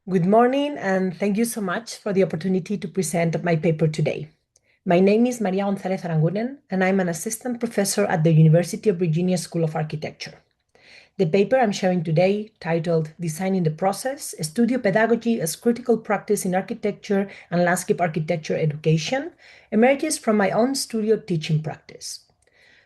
Good morning, and thank you so much for the opportunity to present my paper today. My name is Maria Gonzalez Aranguren, and I'm an assistant professor at the University of Virginia School of Architecture. The paper I'm sharing today, titled Designing the Process, Studio Pedagogy as Critical Practice in Architecture and Landscape Architecture Education, emerges from my own studio teaching practice.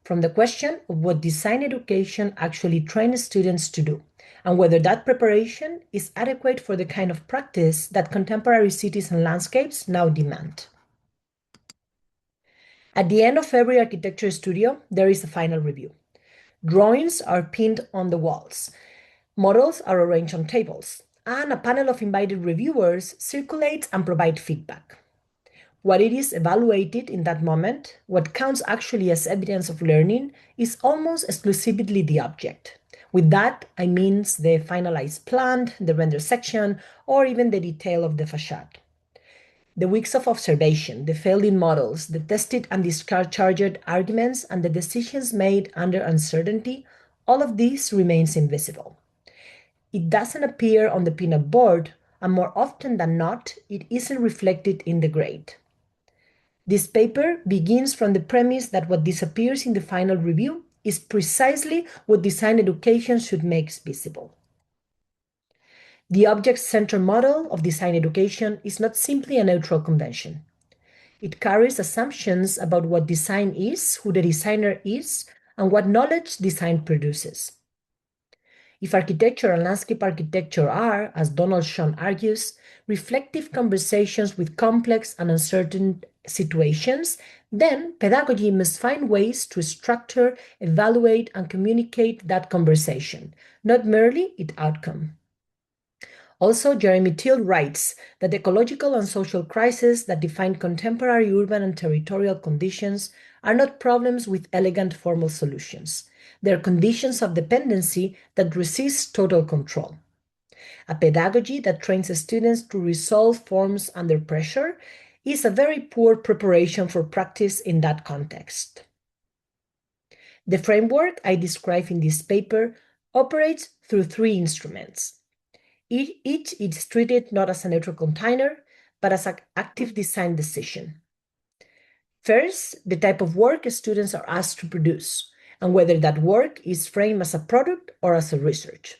From the question of what design education actually trains students to do, and whether that preparation is adequate for the kind of practice that contemporary cities and landscapes now demand. At the end of every architecture studio, there is a final review. Drawings are pinned on the walls, models are arranged on tables, and a panel of invited reviewers circulates and provides feedback. What it is evaluated in that moment, what counts actually as evidence of learning, is almost exclusively the object. With that, I mean the finalized plan, the render section, or even the detail of the facade. The weeks of observation, the failing models, the tested and discharged arguments, and the decisions made under uncertainty, all of this remains invisible. It doesn't appear on the peanut board, and more often than not, it isn't reflected in the grade. This paper begins from the premise that what disappears in the final review is precisely what design education should make visible. The object-centered model of design education is not simply a neutral convention. It carries assumptions about what design is, who the designer is, and what knowledge design produces. If architecture and landscape architecture are, as Donald Schoen argues, reflective conversations with complex and uncertain situations, then pedagogy must find ways to structure, evaluate, and communicate that conversation, not merely its outcome. Also, Jeremy Till writes that the ecological and social crises that define contemporary urban and territorial conditions are not problems with elegant formal solutions. They are conditions of dependency that resist total control. A pedagogy that trains students to resolve forms under pressure is a very poor preparation for practice in that context. The framework I describe in this paper operates through three instruments. Each is treated not as a neutral container, but as an active design decision. First, the type of work students are asked to produce, and whether that work is framed as a product or as a research.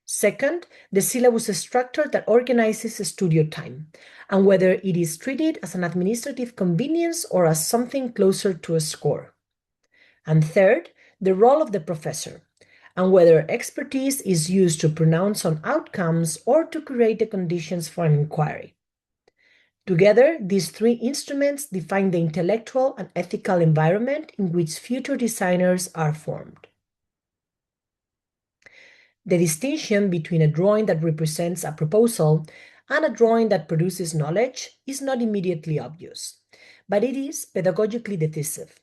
Second, the syllabus structure that organizes studio time, and whether it is treated as an administrative convenience or as something closer to a score. And third, the role of the professor, and whether expertise is used to pronounce on outcomes or to create the conditions for an inquiry. Together, these three instruments define the intellectual and ethical environment in which future designers are formed. The distinction between a drawing that represents a proposal and a drawing that produces knowledge is not immediately obvious, but it is pedagogically decisive.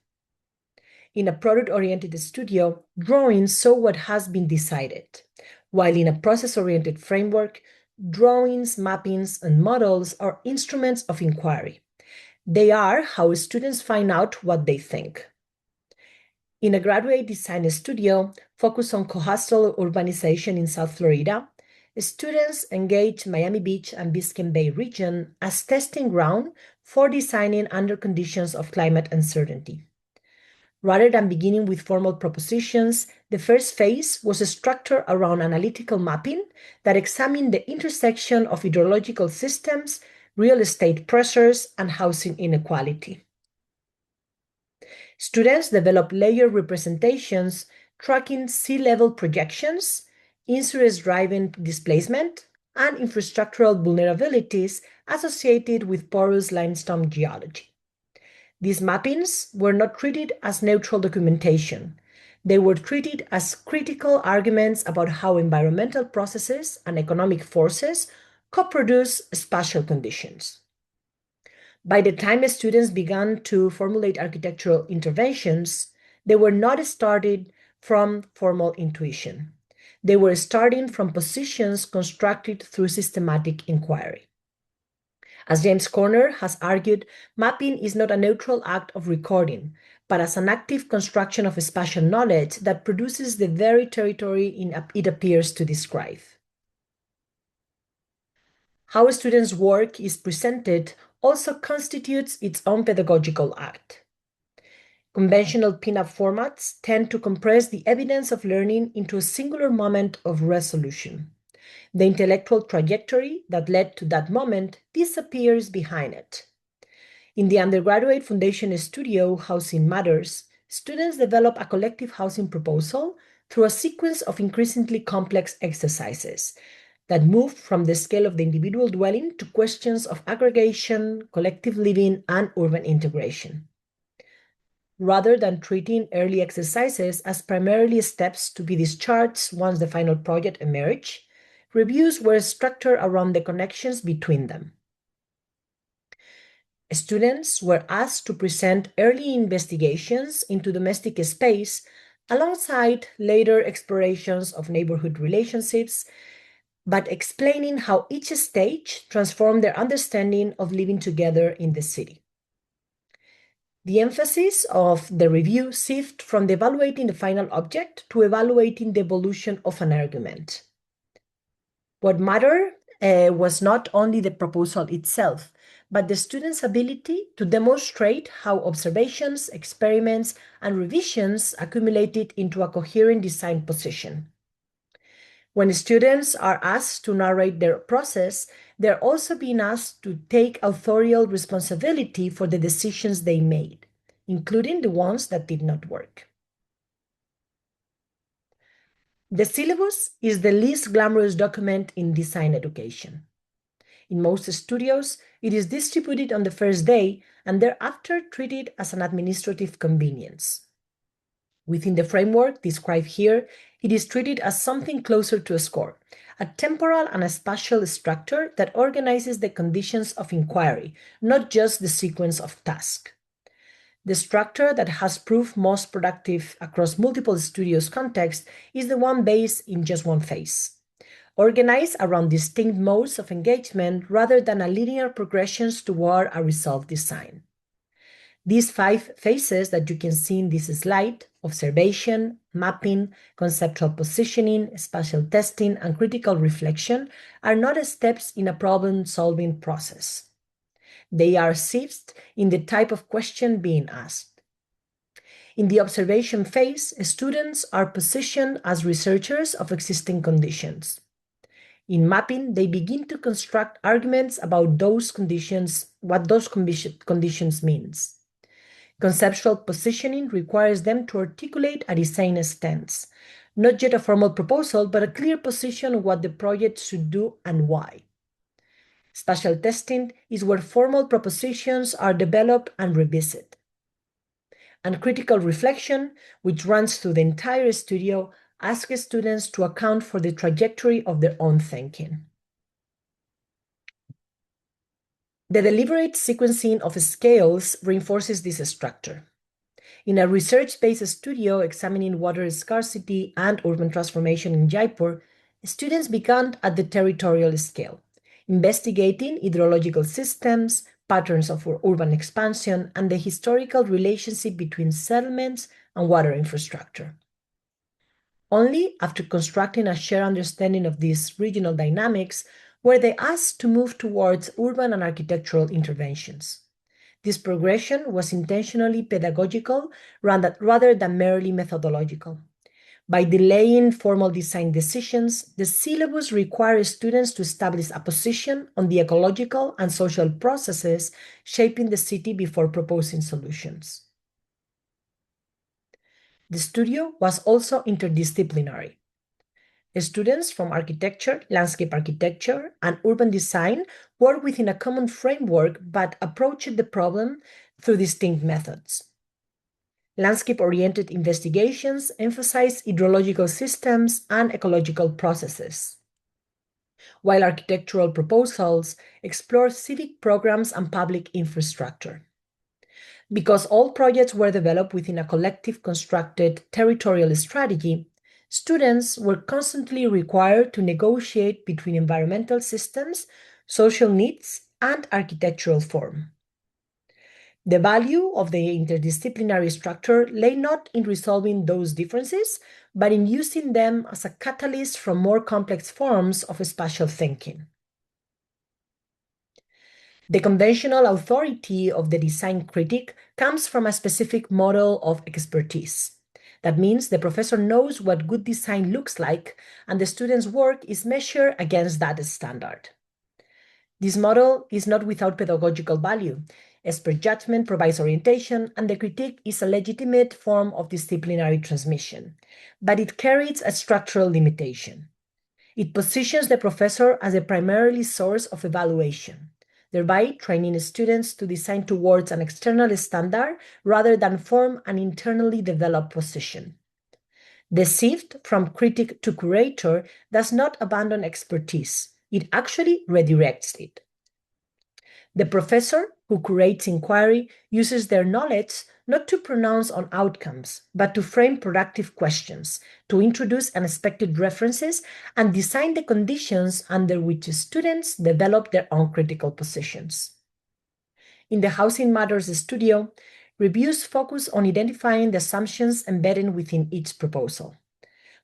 In a product-oriented studio, drawings show what has been decided, while in a process-oriented framework, drawings, mappings, and models are instruments of inquiry. They are how students find out what they think. In a graduate design studio focused on coastal urbanization in South Florida, students engage Miami Beach and Biscayne Bay region as testing ground for designing under conditions of climate uncertainty. Rather than beginning with formal propositions, the first phase was structured around analytical mapping that examined the intersection of hydrological systems, real estate pressures, and housing inequality. Students developed layered representations tracking sea level projections, insurance-driven displacement, and infrastructural vulnerabilities associated with porous limestone geology. These mappings were not treated as neutral documentation. They were treated as critical arguments about how environmental processes and economic forces co-produce spatial conditions. By the time students began to formulate architectural interventions, they were not started from formal intuition. They were starting from positions constructed through systematic inquiry. As James Corner has argued, mapping is not a neutral act of recording, but as an active construction of spatial knowledge that produces the very territory it appears to describe. How a student's work is presented also constitutes its own pedagogical act. Conventional pin-up formats tend to compress the evidence of learning into a singular moment of resolution. The intellectual trajectory that led to that moment disappears behind it. In the undergraduate foundation studio, Housing Matters, students develop a collective housing proposal through a sequence of increasingly complex exercises that move from the scale of the individual dwelling to questions of aggregation, collective living, and urban integration. Rather than treating early exercises as primarily steps to be discharged once the final project emerged, reviews were structured around the connections between them. Students were asked to present early investigations into domestic space alongside later explorations of neighborhood relationships, but explaining how each stage transformed their understanding of living together in the city. The emphasis of the review shifted from evaluating the final object to evaluating the evolution of an argument. What mattered was not only the proposal itself, but the student's ability to demonstrate how observations, experiments, and revisions accumulated into a coherent design position. When students are asked to narrate their process, they're also being asked to take authorial responsibility for the decisions they made, including the ones that did not work. The syllabus is the least glamorous document in design education. In most studios, it is distributed on the first day and thereafter treated as an administrative convenience. Within the framework described here, it is treated as something closer to a score, a temporal and a spatial structure that organizes the conditions of inquiry, not just the sequence of tasks. The structure that has proved most productive across multiple studios contexts is the one based in just one phase, organized around distinct modes of engagement rather than a linear progressions toward a resolved design. These 5 phases that you can see in this slide, observation, mapping, conceptual positioning, spatial testing, and critical reflection, are not steps in a problem-solving process. They are shifts in the type of question being asked. In the observation phase, students are positioned as researchers of existing conditions. In mapping, they begin to construct arguments about those conditions, what those conditions means. Conceptual positioning requires them to articulate a design stance, not yet a formal proposal, but a clear position on what the project should do and why. Spatial testing is where formal propositions are developed and revisited. And critical reflection, which runs through the entire studio, asks students to account for the trajectory of their own thinking. The deliberate sequencing of scales reinforces this structure. In a research-based studio examining water scarcity and urban transformation in Jaipur, students began at the territorial scale, investigating hydrological systems, patterns of urban expansion, and the historical relationship between settlements and water infrastructure. Only after constructing a shared understanding of these regional dynamics were they asked to move towards urban and architectural interventions. This progression was intentionally pedagogical rather than merely methodological. By delaying formal design decisions, the syllabus requires students to establish a position on the ecological and social processes shaping the city before proposing solutions. The studio was also interdisciplinary. Students from architecture, landscape architecture, and urban design work within a common framework but approached the problem through distinct methods. Landscape-oriented investigations emphasize hydrological systems and ecological processes, while architectural proposals explore civic programs and public infrastructure. Because all projects were developed within a collective constructed territorial strategy, students were constantly required to negotiate between environmental systems, social needs, and architectural form. The value of the interdisciplinary structure lay not in resolving those differences, but in using them as a catalyst from more complex forms of spatial thinking. The conventional authority of the design critic comes from a specific model of expertise. That means the professor knows what good design looks like, and the student's work is measured against that standard. This model is not without pedagogical value. Expert judgment provides orientation, and the critique is a legitimate form of disciplinary transmission, but it carries a structural limitation. It positions the professor as a primarily source of evaluation, thereby training students to design towards an external standard rather than form an internally developed position. The shift from critic to curator does not abandon expertise. It actually redirects it. The professor who curates inquiry uses their knowledge not to pronounce on outcomes, but to frame productive questions, to introduce unexpected references, and design the conditions under which students develop their own critical positions. In the Housing Matters studio, reviews focus on identifying the assumptions embedded within each proposal.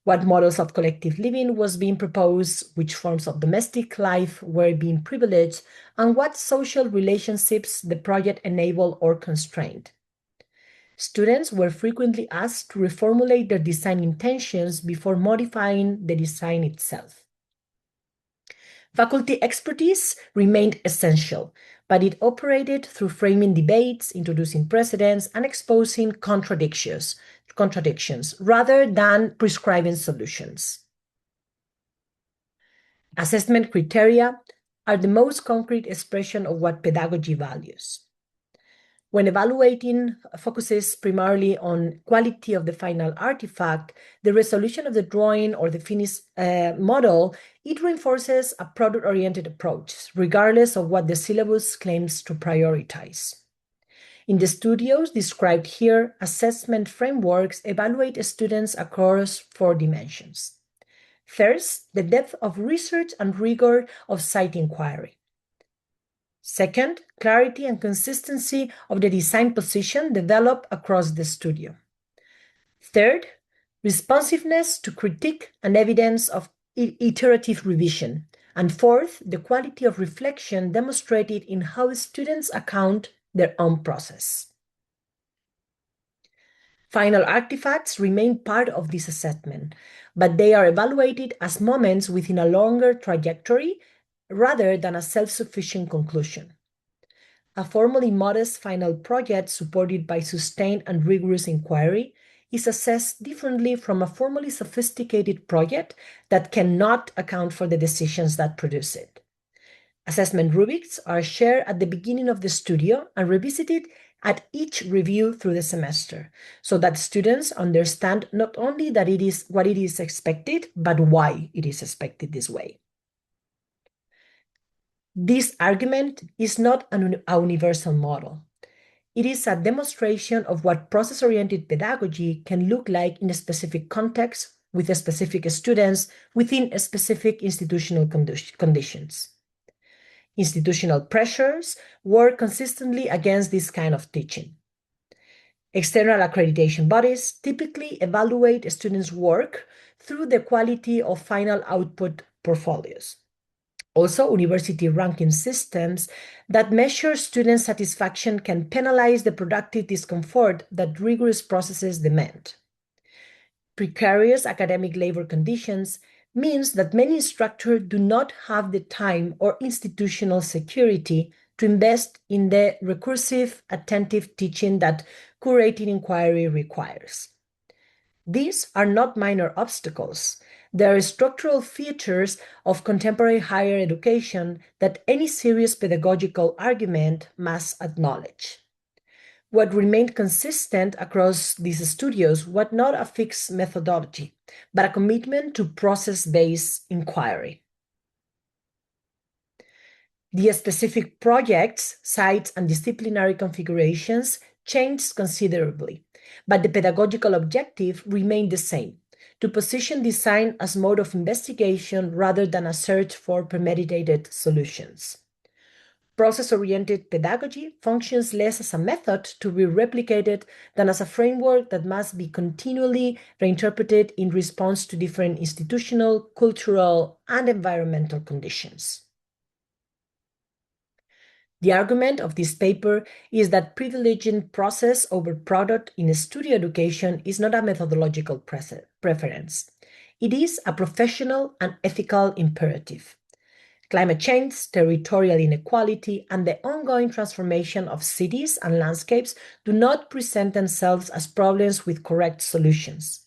What models of collective living was being proposed, which forms of domestic life were being privileged, and what social relationships the project enabled or constrained. Students were frequently asked to reformulate their design intentions before modifying the design itself. Faculty expertise remained essential, but it operated through framing debates, introducing precedents, and exposing contradictions rather than prescribing solutions. Assessment criteria are the most concrete expression of what pedagogy values. When evaluating focuses primarily on quality of the final artifact, the resolution of the drawing or the finished model, it reinforces a product-oriented approach, regardless of what the syllabus claims to prioritize. In the studios described here, assessment frameworks evaluate students across 4 dimensions. First, the depth of research and rigor of site inquiry. Second, clarity and consistency of the design position developed across the studio. Third, responsiveness to critique and evidence of iterative revision. And fourth, the quality of reflection demonstrated in how students account their own process. Final artifacts remain part of this assessment, but they are evaluated as moments within a longer trajectory rather than a self-sufficient conclusion. A formally modest final project supported by sustained and rigorous inquiry is assessed differently from a formally sophisticated project that cannot account for the decisions that produce it. Assessment rubrics are shared at the beginning of the studio and revisited at each review through the semester, so that students understand not only that it is what it is expected, but why it is expected this way. This argument is not a universal model. It is a demonstration of what process-oriented pedagogy can look like in a specific context, with specific students, within specific institutional conditions. Institutional pressures work consistently against this kind of teaching. External accreditation bodies typically evaluate students' work through the quality of final output portfolios. Also, university ranking systems that measure student satisfaction can penalize the productive discomfort that rigorous processes demand. Precarious academic labor conditions means that many instructors do not have the time or institutional security to invest in the recursive, attentive teaching that curating inquiry requires. These are not minor obstacles. They are structural features of contemporary higher education that any serious pedagogical argument must acknowledge. What remained consistent across these studios was not a fixed methodology, but a commitment to process-based inquiry. The specific projects, sites, and disciplinary configurations changed considerably, but the pedagogical objective remained the same: to position design as mode of investigation rather than a search for premeditated solutions. Process-oriented pedagogy functions less as a method to be replicated than as a framework that must be continually reinterpreted in response to different institutional, cultural, and environmental conditions. The argument of this paper is that privileging process over product in studio education is not a methodological preference. It is a professional and ethical imperative. Climate change, territorial inequality, and the ongoing transformation of cities and landscapes do not present themselves as problems with correct solutions.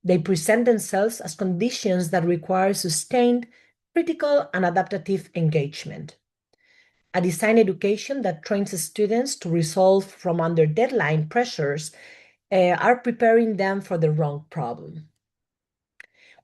They present themselves as conditions that require sustained, critical, and adaptive engagement. A design education that trains students to resolve from under deadline pressures are preparing them for the wrong problem.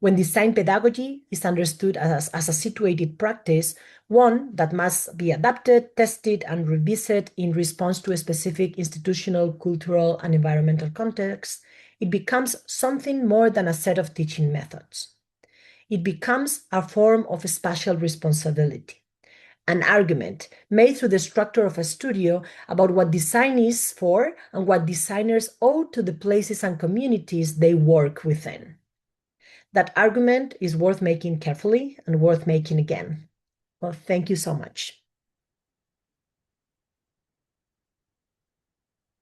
When design pedagogy is understood as a situated practice, one that must be adapted, tested, and revisited in response to a specific institutional, cultural, and environmental context, it becomes something more than a set of teaching methods. It becomes a form of spatial responsibility, an argument made through the structure of a studio about what design is for and what designers owe to the places and communities they work within. That argument is worth making carefully and worth making again. Well, thank you so much.